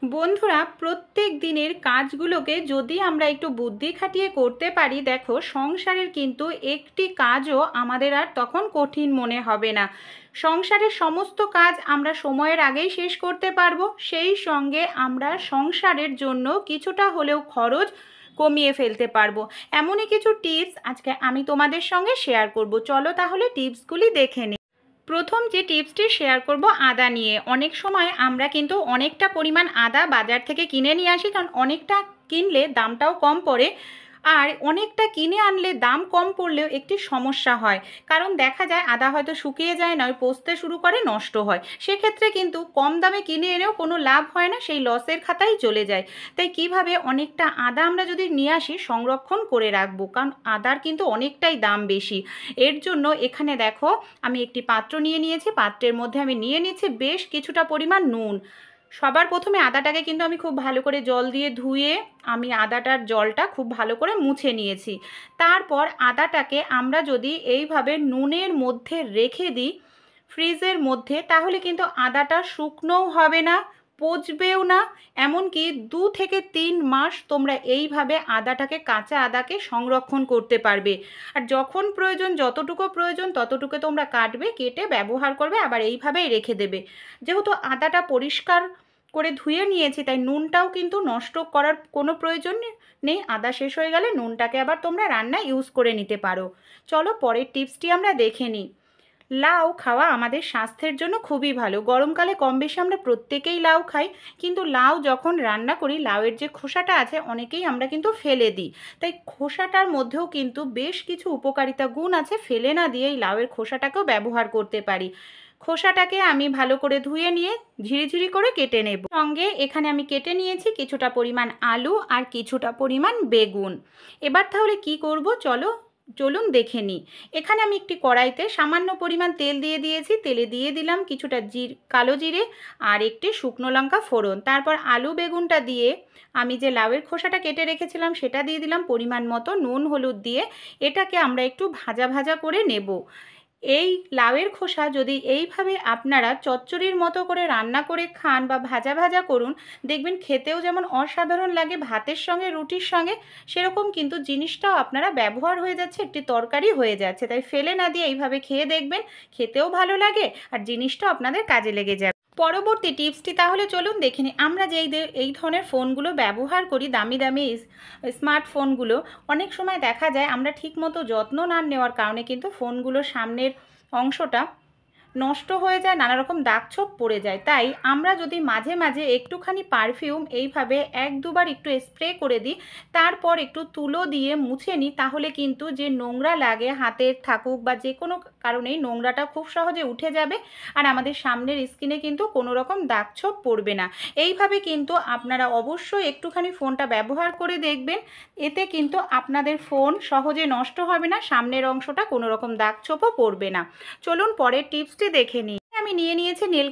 বন্ধুরা, প্রত্যেক দিনের কাজগুলোকে যদি আমরা একটু বুদ্ধি খাটিয়ে করতে পারি, দেখো সংসারের কিন্তু একটি কাজও আমাদের আর তখন কঠিন মনে হবে না। সংসারের সমস্ত কাজ আমরা সময়ের আগেই শেষ করতে পারবো, সেই সঙ্গে আমরা সংসারের জন্য কিছুটা হলেও খরচ কমিয়ে ফেলতে পারবো। এমনই কিছু টিপস আজকে আমি তোমাদের সঙ্গে শেয়ার করব। চলো তাহলে টিপসগুলি দেখে নিই। প্রথম যে টিপসটি শেয়ার করব আদা নিয়ে। অনেক সময় আমরা কিন্তু অনেকটা পরিমাণ আদা বাজার থেকে কিনে নিয়ে আসি, কারণ অনেকটা কিনলে দামটাও কম পড়ে। আর অনেকটা কিনে আনলে দাম কম পড়লেও একটি সমস্যা হয়, কারণ দেখা যায় আদা হয়তো শুকিয়ে যায়, নয় পচতে শুরু করে, নষ্ট হয়। সেক্ষেত্রে কিন্তু কম দামে কিনে এনেও কোনো লাভ হয় না, সেই লসের খাতায় চলে যায়। তাই কিভাবে অনেকটা আদা আমরা যদি নিয়ে আসি সংরক্ষণ করে রাখবো, কারণ আদার কিন্তু অনেকটাই দাম বেশি। এর জন্য এখানে দেখো আমি একটি পাত্র নিয়ে নিয়েছি, পাত্রের মধ্যে আমি নিয়ে নিচ্ছি বেশ কিছুটা পরিমাণ নুন। সবার প্রথমে আদাটাকে কিন্তু আমি খুব ভালো করে জল দিয়ে ধুয়ে আমি আদাটার জলটা খুব ভালো করে মুছে নিয়েছি। তারপর আদাটাকে আমরা যদি এইভাবে নুনের মধ্যে রেখে দিই ফ্রিজের মধ্যে, তাহলে কিন্তু আদাটা শুকনোও হবে না, পচবেও না। এমনকি 2 থেকে 3 মাস তোমরা এইভাবে আদাটাকে, কাঁচা আদাকে সংরক্ষণ করতে পারবে। আর যখন প্রয়োজন, যতটুকু প্রয়োজন ততটুকু তোমরা কাটবে, কেটে ব্যবহার করবে, আবার এইভাবেই রেখে দেবে। যেহেতু আদাটা পরিষ্কার করে ধুয়ে নিয়েছি, তাই নুনটাও কিন্তু নষ্ট করার কোনো প্রয়োজন নেই। আদা শেষ হয়ে গেলে নুনটাকে আবার তোমরা রান্নায় ইউজ করে নিতে পারো। চলো পরের টিপসটি আমরা দেখে নিই। লাউ খাওয়া আমাদের স্বাস্থ্যের জন্য খুবই ভালো। গরমকালে কম বেশি আমরা প্রত্যেকেই লাউ খাই, কিন্তু লাউ যখন রান্না করি লাউয়ের যে খোসাটা আছে অনেকেই আমরা কিন্তু ফেলে দিই। তাই খোসাটার মধ্যেও কিন্তু বেশ কিছু উপকারিতা গুণ আছে, ফেলে না দিয়ে এই লাউয়ের খোসাটাকেও ব্যবহার করতে পারি। খোসাটাকে আমি ভালো করে ধুয়ে নিয়ে ঝিরিঝিরি করে কেটে নেব। সঙ্গে এখানে আমি কেটে নিয়েছি কিছুটা পরিমাণ আলু আর কিছুটা পরিমাণ বেগুন। এবার তাহলে কি করব চলুন দেখে নিই। এখানে আমি একটি কড়াইতে সামান্য পরিমাণ তেল দিয়ে দিয়েছি, তেলে দিয়ে দিলাম কিছুটা কালো জিরে আর একটি শুকনো লঙ্কা ফোড়ন। তারপর আলু বেগুনটা দিয়ে আমি যে লাউয়ের খোসাটা কেটে রেখেছিলাম সেটা দিয়ে দিলাম, পরিমাণ মতো নুন হলুদ দিয়ে এটাকে আমরা একটু ভাজা ভাজা করে নেব। এই লাউয়ের খোসা যদি এইভাবে আপনারা চচ্চড়ির মতো করে রান্না করে খান বা ভাজা ভাজা করুন, দেখবেন খেতেও যেমন অসাধারণ লাগে ভাতের সঙ্গে রুটির সঙ্গে, সেরকম কিন্তু জিনিসটাও আপনারা ব্যবহার হয়ে যাচ্ছে, একটি তরকারি হয়ে যাচ্ছে। তাই ফেলে না দিয়ে এইভাবে খেয়ে দেখবেন, খেতেও ভালো লাগে আর জিনিসটাও আপনাদের কাজে লেগে যাবে। পরবর্তী টিপসটি তাহলে চলুন দেখে নিই। আমরা এই ধরনের ফোনগুলো ব্যবহার করি, দামি দামি স্মার্টফোনগুলো, অনেক সময় দেখা যায় আমরা ঠিকমতো যত্ন না নেওয়ার কারণে কিন্তু ফোনগুলোর সামনের অংশটা নষ্ট হয়ে যায়, নানা রকম দাগছোপ পড়ে যায়। তাই আমরা যদি মাঝে মাঝে একটুখানি পারফিউম এইভাবে 1-2 বার একটু স্প্রে করে দিই, তারপর একটু তুলো দিয়ে মুছে নিই, তাহলে কিন্তু যে নোংরা লাগে হাতের থাকুক বা যে কোনো কারণেই নোংরাটা খুব সহজে উঠে যাবে, আর আমাদের সামনের স্কিনে কিন্তু কোনো রকম দাগছোপ পড়বে না। এইভাবে কিন্তু আপনারা অবশ্যই একটুখানি ফোনটা ব্যবহার করে দেখবেন, এতে কিন্তু আপনাদের ফোন সহজে নষ্ট হবে না, সামনের অংশটা কোনো রকম দাগছোপও পড়বে না। চলুন পরের টিপসটি দেখে নিই। আমি নিয়ে নিয়েছি নেল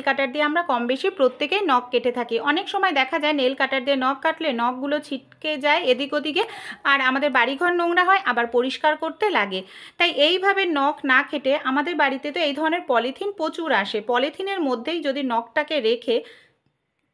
কাটার দিয়ে আমরা কম বেশি প্রত্যেকেই নখ কেটে থাকি। অনেক সময় দেখা যায় নেল কাটার দিয়ে নখ কাটলে নখগুলো ছিটকে যায় এদিক ওদিকে, আর আমাদের বাড়িঘর নোংরা হয়, আবার পরিষ্কার করতে লাগে। তাই এইভাবে নখ না কেটে, আমাদের বাড়িতে তো এই ধরনের পলিথিন প্রচুর আসে, পলিথিনের মধ্যেই যদি নখটাকে রেখে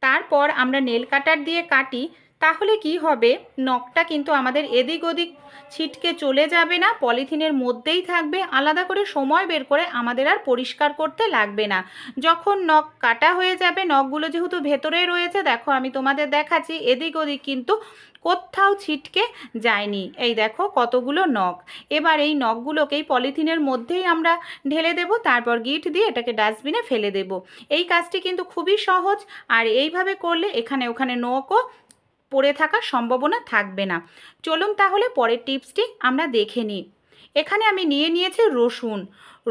তারপর আমরা নেল কাটার দিয়ে কাটি, তাহলে কি হবে, নখটা কিন্তু আমাদের এদিক ওদিক ছিটকে চলে যাবে না, পলিথিনের মধ্যেই থাকবে। আলাদা করে সময় বের করে আমাদের আর পরিষ্কার করতে লাগবে না। যখন নখ কাটা হয়ে যাবে, নখগুলো যেহেতু ভেতরে রয়েছে, দেখো আমি তোমাদের দেখাচ্ছি, এদিক ওদিক কিন্তু কোথাও ছিটকে যায়নি। এই দেখো কতগুলো নখ। এবার এই নখগুলোকেই পলিথিনের মধ্যেই আমরা ঢেলে দেব, তারপর গিট দিয়ে এটাকে ডাস্টবিনে ফেলে দেব। এই কাজটি কিন্তু খুবই সহজ, আর এইভাবে করলে এখানে ওখানে নখও পড়ে থাকার সম্ভাবনা থাকবে না। চলুন তাহলে পরের টিপসটি আমরা দেখে নিই। এখানে আমি নিয়ে নিয়েছি রসুন।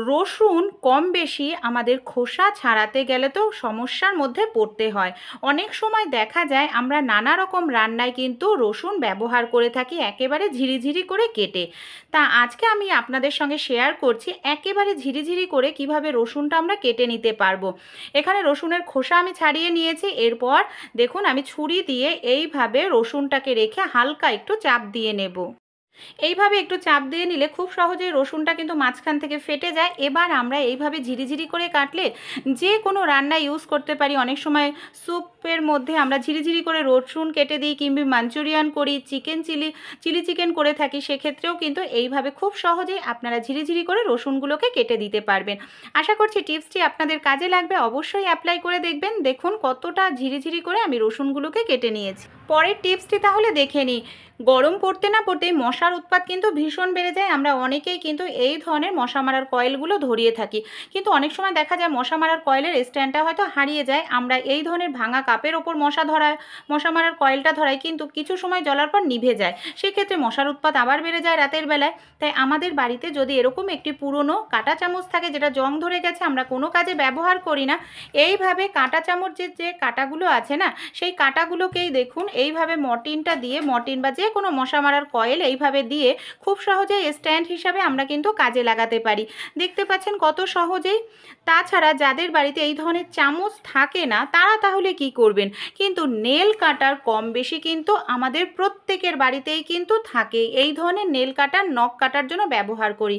রসুন কম বেশি আমাদের খোসা ছাড়াতে গেলে তো সমস্যার মধ্যে পড়তে হয়। অনেক সময় দেখা যায় আমরা নানা রকম রান্নায় কিন্তু রসুন ব্যবহার করে থাকি একেবারে ঝিরিঝিরি করে কেটে। তা আজকে আমি আপনাদের সঙ্গে শেয়ার করছি একেবারে ঝিরিঝিরি করে কিভাবে রসুনটা আমরা কেটে নিতে পারবো। এখানে রসুনের খোসা আমি ছাড়িয়ে নিয়েছি। এরপর দেখুন আমি ছুরি দিয়ে এইভাবে রসুনটাকে রেখে হালকা একটু চাপ দিয়ে নেব। এইভাবে একটু চাপ দিয়ে নিলে খুব সহজেই রসুনটা কিন্তু মাঝখান থেকে ফেটে যায়। এবার আমরা এইভাবে ঝিরিঝিরি করে কাটলে যে কোনো রান্না ইউজ করতে পারি। অনেক সময় স্যুপের মধ্যে আমরা ঝিরিঝিরি করে রসুন কেটে দিই, কিংবা মাঞ্চুরিয়ান করি, চিলি চিকেন করে থাকি, সেক্ষেত্রেও কিন্তু এইভাবে খুব সহজেই আপনারা ঝিরিঝিরি করে রসুনগুলোকে কেটে দিতে পারবেন। আশা করছি টিপসটি আপনাদের কাজে লাগবে, অবশ্যই অ্যাপ্লাই করে দেখবেন। দেখুন কতটা ঝিরিঝিরি করে আমি রসুনগুলোকে কেটে নিয়েছি। পরের টিপসটি তাহলে দেখে নিই। গরম পড়তে না পড়তেই মশার উৎপাত কিন্তু ভীষণ বেড়ে যায়। আমরা অনেকেই কিন্তু এই ধরনের মশা মারার কয়েলগুলো ধরিয়ে থাকি, কিন্তু অনেক সময় দেখা যায় মশা মারার কয়েলের স্ট্যান্ডটা হয়তো হারিয়ে যায়। আমরা এই ধরনের ভাঙা কাপের ওপর মশা মারার কয়েলটা ধরাই, কিন্তু কিছু সময় জ্বলার পর নিভে যায়। সেক্ষেত্রে মশার উৎপাত আবার বেড়ে যায় রাতের বেলায়। তাই আমাদের বাড়িতে যদি এরকম একটি পুরনো কাঁটা চামচ থাকে, যেটা জং ধরে গেছে, আমরা কোনো কাজে ব্যবহার করি না, এইভাবে কাঁটা চামচের যে কাঁটাগুলো আছে না, সেই কাঁটাগুলোকেই দেখুন এইভাবে মর্টিনটা দিয়ে, মর্টিন বা যে কোনো মশা মারার কয়েল এইভাবে দিয়ে খুব সহজেই স্ট্যান্ড হিসাবে আমরা কিন্তু কাজে লাগাতে পারি। দেখতে পাচ্ছেন কত সহজেই। তাছাড়া যাদের বাড়িতে এই ধরনের চামচ থাকে না, তারা তাহলে কি করবেন, কিন্তু নেল কাটার কম বেশি কিন্তু আমাদের প্রত্যেকের বাড়িতেই কিন্তু থাকে। এই ধরনের নেল কাটার নখ কাটার জন্য ব্যবহার করি।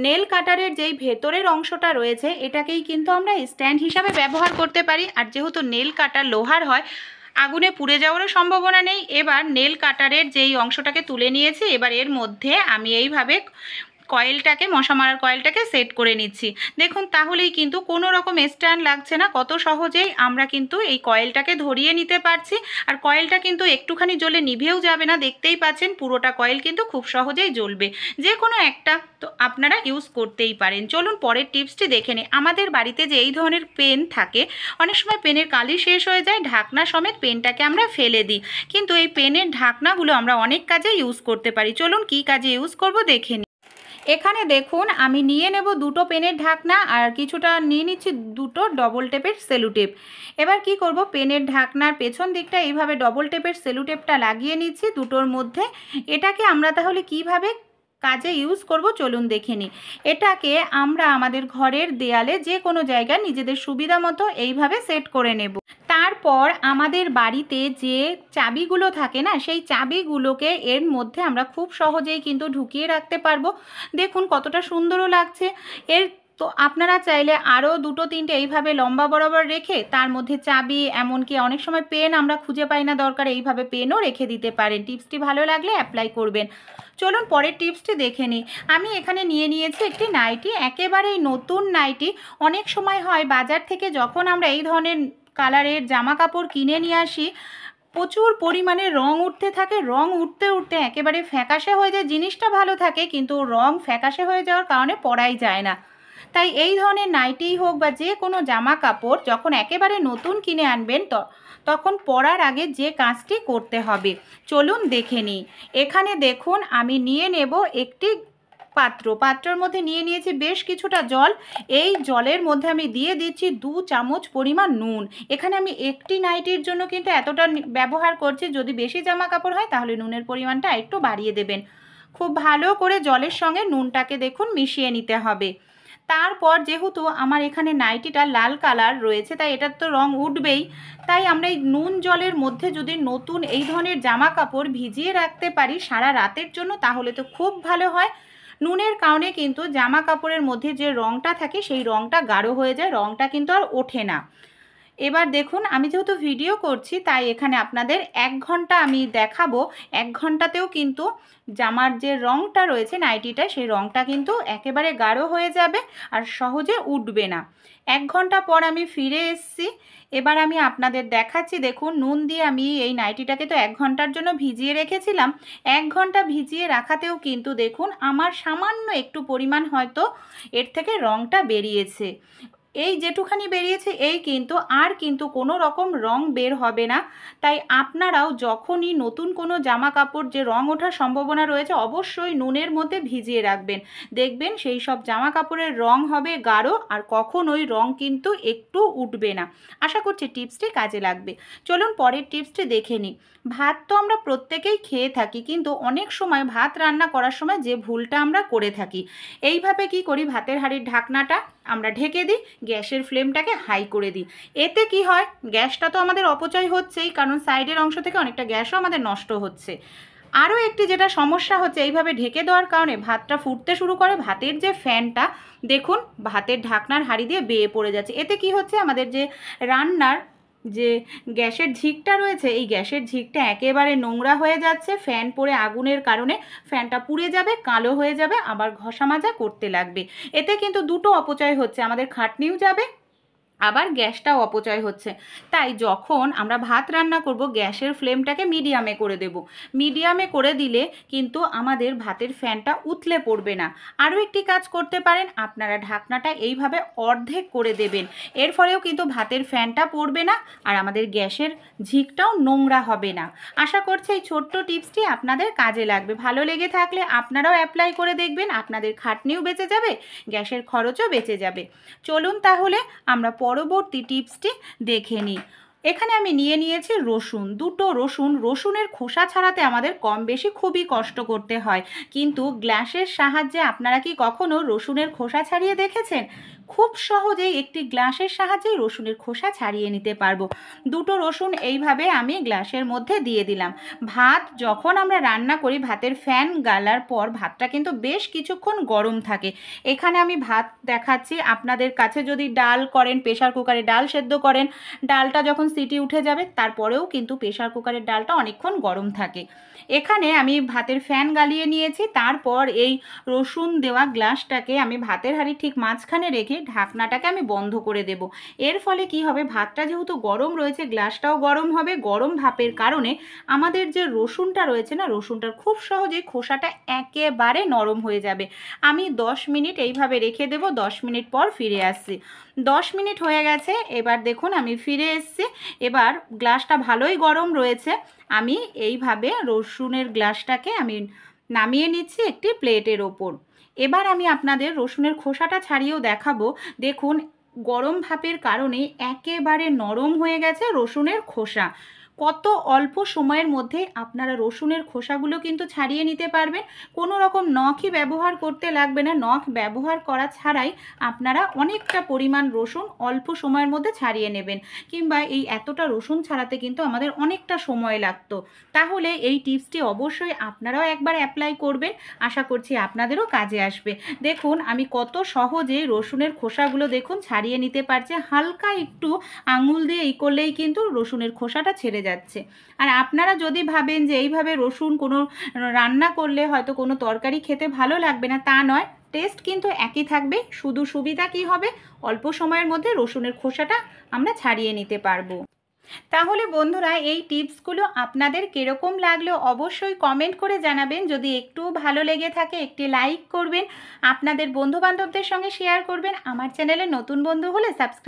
নেল কাটারের যেই ভেতরের অংশটা রয়েছে, এটাকেই কিন্তু আমরা স্ট্যান্ড হিসাবে ব্যবহার করতে পারি। আর যেহেতু নেল কাটার লোহার হয়, আগুনে পুড়ে যাওয়ারও সম্ভাবনা নেই। এবার নেল কাটারের যেই অংশটাকে তুলে নিয়েছি, এবার এর মধ্যে আমি এইভাবে মশা মারার কয়েলটাকে সেট করে নিচ্ছি। দেখুন তাহলেই কিন্তু কোনো রকম স্ট্যান্ড লাগছে না, কত সহজেই আমরা কিন্তু এই কয়েলটাকে ধরিয়ে নিতে পারছি। আর কয়েলটা কিন্তু একটুখানি জ্বলে নিভেও যাবে না, দেখতেই পাচ্ছেন পুরোটা কয়েল কিন্তু খুব সহজেই জ্বলবে। যে কোনো একটা তো আপনারা ইউজ করতেই পারেন। চলুন পরের টিপসটি দেখে নিই। আমাদের বাড়িতে যে এই ধরনের পেন থাকে, অনেক সময় পেনের কালি শেষ হয়ে যায়, ঢাকনা সমেত পেনটাকে আমরা ফেলে দিই, কিন্তু এই পেনের ঢাকনাগুলো আমরা অনেক কাজে ইউজ করতে পারি। চলুন কী কাজে ইউজ করব দেখে নিই। এখানে দেখুন আমি নিয়ে নেব দুটো পেনের ঢাকনা, আর কিছুটা নিয়ে নিচ্ছি দুটো ডবল টেপের সেলু টেপ। এবার কি করব, পেনের ঢাকনার পেছন দিকটা এইভাবে ডবল টেপের সেলু টেপটা লাগিয়ে নিচ্ছি দুটোর মধ্যে। এটাকে আমরা তাহলে কিভাবে কাজে ইউজ করব চলুন দেখে নিই। এটাকে আমরা আমাদের ঘরের দেয়ালে যে কোনো জায়গায় নিজেদের সুবিধা মতো এইভাবে সেট করে নেব। তারপর আমাদের বাড়িতে যে চাবিগুলো থাকে না, সেই চাবিগুলোকে এর মধ্যে আমরা খুব সহজেই কিন্তু ঢুকিয়ে রাখতে পারবো। দেখুন কতটা সুন্দরও লাগছে। এর তো আপনারা চাইলে আরও দুটো তিনটে এইভাবে লম্বা বরাবর রেখে তার মধ্যে চাবি, এমনকি অনেক সময় পেন আমরা খুঁজে পাই না দরকার, এইভাবে পেনও রেখে দিতে পারেন। টিপসটি ভালো লাগলে অ্যাপ্লাই করবেন। চলুন পরের টিপসটি দেখে নিই। আমি এখানে নিয়ে নিয়েছি একটি নাইটি, একেবারেই নতুন নাইটি। অনেক সময় হয় বাজার থেকে যখন আমরা এই ধরনের কালারের জামা কাপড় কিনে নিয়ে আসি, প্রচুর পরিমাণে রং উঠতে থাকে, রং উঠতে উঠতে একেবারে ফ্যাকাশে হয়ে যায়। জিনিসটা ভালো থাকে, কিন্তু রং ফ্যাকাশে হয়ে যাওয়ার কারণে পরাই যায় না। তাই এই ধরনের নাইটিই হোক বা যে কোনো জামা কাপড় যখন একেবারে নতুন কিনে আনবেন, তখন পরার আগে যে কাজটি করতে হবে চলুন দেখে নিই। এখানে দেখুন আমি নিয়ে নেব একটি পাত্রর মধ্যে নিয়ে নিয়েছি বেশ কিছুটা জল। এই জলের মধ্যে আমি দিয়ে দিচ্ছি 2 চামচ পরিমাণ নুন। এখানে আমি একটি নাইটির জন্য কিন্তু এতটা ব্যবহার করছি, যদি বেশি জামা কাপড় হয় তাহলে নুনের পরিমাণটা একটু বাড়িয়ে দেবেন। খুব ভালো করে জলের সঙ্গে নুনটাকে দেখুন মিশিয়ে নিতে হবে। তারপর যেহেতু আমার এখানে নাইটিটা লাল কালার রয়েছে, তাই এটার তো রং উঠবেই। তাই আমরা এই নুন জলের মধ্যে যদি নতুন এই ধরনের জামা কাপড় ভিজিয়ে রাখতে পারি সারা রাতের জন্য, তাহলে তো খুব ভালো হয়। নুনের কারণে কিন্তু জামা কাপড়ের মধ্যে যে রঙটা থাকে সেই রঙটা গাঢ় হয়ে যায়, রঙটা কিন্তু আর ওঠে না। এবার দেখুন আমি যেহেতু ভিডিও করছি, তাই এখানে আপনাদের 1 ঘন্টা আমি দেখাবো। 1 ঘন্টাতেও কিন্তু জামার যে রঙটা রয়েছে নাইটিটা, সেই রঙটা কিন্তু একেবারে গাঢ় হয়ে যাবে আর সহজে উঠবে না। 1 ঘন্টা পর আমি ফিরে এসেছি। এবার আমি আপনাদের দেখাচ্ছি। দেখুন নুন দিয়ে আমি এই নাইটিটাকে তো 1 ঘন্টার জন্য ভিজিয়ে রেখেছিলাম। 1 ঘন্টা ভিজিয়ে রাখাতেও কিন্তু দেখুন আমার সামান্য একটু পরিমাণ হয়তো এর থেকে রঙটা বেরিয়েছে। এই যেটুখানি বেরিয়েছে এই কিন্তু আর কিন্তু কোনো রকম রং বের হবে না। তাই আপনারাও যখনই নতুন কোনো জামা কাপড় যে রং ওঠার সম্ভাবনা রয়েছে, অবশ্যই নুনের মধ্যে ভিজিয়ে রাখবেন। দেখবেন সেই সব জামা কাপড়ের রং হবে গাঢ়, আর কখনোই রং কিন্তু একটু উঠবে না। আশা করছি টিপসটি কাজে লাগবে। চলুন পরের টিপসটি দেখে নিই। ভাত তো আমরা প্রত্যেকেই খেয়ে থাকি, কিন্তু অনেক সময় ভাত রান্না করার সময় যে ভুলটা আমরা করে থাকি, এইভাবে কি করি, ভাতের হাঁড়ির ঢাকনাটা আমরা ঢেকে দিই, গ্যাসের ফ্লেমটাকে হাই করে দিই। এতে কি হয়, গ্যাসটা তো আমাদের অপচয় হচ্ছেই, কারণ সাইডের অংশ থেকে অনেকটা গ্যাসও আমাদের নষ্ট হচ্ছে। আরও একটি যেটা সমস্যা হচ্ছে, এইভাবে ঢেকে দেওয়ার কারণে ভাতটা ফুটতে শুরু করে, ভাতের যে ফ্যানটা দেখুন ভাতের ঢাকনার হাঁড়ি দিয়ে বেয়ে পড়ে যাচ্ছে। এতে কি হচ্ছে, আমাদের যে রান্নার যে গ্যাসের ঝিকটা রয়েছে, এই গ্যাসের ঝিকটা একেবারে নোংরা হয়ে যাচ্ছে। ফ্যান পড়ে আগুনের কারণে ফ্যানটা পুড়ে যাবে, কালো হয়ে যাবে, আবার ঘষা মাজা করতে লাগবে। এতে কিন্তু দুটো অপচয় হচ্ছে, আমাদের খাটনিও যাবে, আবার গ্যাসটাও অপচয় হচ্ছে। তাই যখন আমরা ভাত রান্না করব, গ্যাসের ফ্লেমটাকে মিডিয়ামে করে দেব। মিডিয়ামে করে দিলে কিন্তু আমাদের ভাতের ফ্যানটা উতলে পড়বে না। আরও একটি কাজ করতে পারেন, আপনারা ঢাকনাটা এইভাবে অর্ধেক করে দেবেন। এর ফলেও কিন্তু ভাতের ফ্যানটা পড়বে না, আর আমাদের গ্যাসের ঝিকটাও নোংরা হবে না। আশা করছি এই ছোট্ট টিপসটি আপনাদের কাজে লাগবে। ভালো লেগে থাকলে আপনারাও অ্যাপ্লাই করে দেখবেন, আপনাদের খাটনিও বেঁচে যাবে, গ্যাসের খরচও বেঁচে যাবে। চলুন তাহলে আমরা পরবর্তী টিপসটি দেখে নিই। এখানে আমি নিয়েছি রসুন, দুটো রসুন। রসুনের খোসা ছাড়াতে আমাদের কম বেশি খুবই কষ্ট করতে হয়, কিন্তু গ্লাসের সাহায্যে আপনারা কি কখনো রসুনের খোসা ছাড়িয়ে দেখেছেন? খুব সহজেই একটি গ্লাসের সাহায্যেই রসুনের খোসা ছাড়িয়ে নিতে পারবো। দুটো রসুন এইভাবে আমি গ্লাসের মধ্যে দিয়ে দিলাম। ভাত যখন আমরা রান্না করি, ভাতের ফ্যান গালার পর ভাতটা কিন্তু বেশ কিছুক্ষণ গরম থাকে। এখানে আমি ভাত দেখাচ্ছি, আপনাদের কাছে যদি ডাল করেন, প্রেশার কুকারে ডাল সেদ্ধ করেন, ডালটা যখন সিটি উঠে যাবে তারপরেও কিন্তু প্রেশার কুকারের ডালটা অনেকক্ষণ গরম থাকে। এখানে আমি ভাতের ফ্যান গালিয়ে নিয়েছি, তারপর এই রসুন দেওয়া গ্লাসটাকে আমি ভাতের হাঁড়ি ঠিক মাঝখানে রেখে ঢাকনাটাকে আমি বন্ধ করে দেব। এর ফলে কি হবে, ভাতটা যেহেতু গরম রয়েছে, গ্লাসটাও গরম হবে। গরম ভাপের কারণে আমাদের যে রসুনটা রয়েছে না, রসুনটার খুব সহজেই খোসাটা একেবারে নরম হয়ে যাবে। আমি 10 মিনিট এইভাবে রেখে দেব, 10 মিনিট পর ফিরে আসছি। 10 মিনিট হয়ে গেছে, এবার দেখুন আমি ফিরে এসেছি। এবার গ্লাসটা ভালোই গরম রয়েছে। আমি এইভাবে রসুনের গ্লাসটাকে আমি নামিয়ে নিচ্ছি একটি প্লেটের ওপর। এবার আমি আপনাদের রসুনের খোসাটা ছাড়িয়েও দেখাবো। দেখুন গরম ভাপের কারণে একেবারে নরম হয়ে গেছে রসুনের খোসা। কত অল্প সময়ের মধ্যে আপনারা রসুনের খোসাগুলো কিন্তু ছাড়িয়ে নিতে পারবেন। কোনো রকম নখই ব্যবহার করতে লাগবে না। নখ ব্যবহার করা ছাড়াই আপনারা অনেকটা পরিমাণ রসুন অল্প সময়ের মধ্যে ছাড়িয়ে নেবেন, কিংবা এই এতটা রসুন ছাড়াতে কিন্তু আমাদের অনেকটা সময় লাগতো। তাহলে এই টিপসটি অবশ্যই আপনারাও একবার অ্যাপ্লাই করবেন, আশা করছি আপনাদেরও কাজে আসবে। দেখুন আমি কত সহজে রসুনের খোসাগুলো দেখুন ছাড়িয়ে নিতে পারছি। হালকা একটু আঙুল দিয়ে এই করলেই কিন্তু রসুনের খোসাটা ছেড়ে যাচ্ছে। আর আপনারা যদি ভাবেন যে এইভাবে রসুন কোনো রান্না করলে হয়তো কোনো তরকারি খেতে ভালো লাগবে না, তা নয়, টেস্ট কিন্তু একই থাকবে। শুধু সুবিধা কি হবে, অল্প সময়ের মধ্যে রসুনের খোসাটা আমরা ছাড়িয়ে নিতে পারবো। তাহলে বন্ধুরা এই টিপসগুলো আপনাদের কীরকম লাগলো অবশ্যই কমেন্ট করে জানাবেন। যদি একটু ভালো লেগে থাকে একটি লাইক করবেন, আপনাদের বন্ধুবান্ধবদের সঙ্গে শেয়ার করবেন। আমার চ্যানেলে নতুন বন্ধু হলে সাবস্ক্রাইব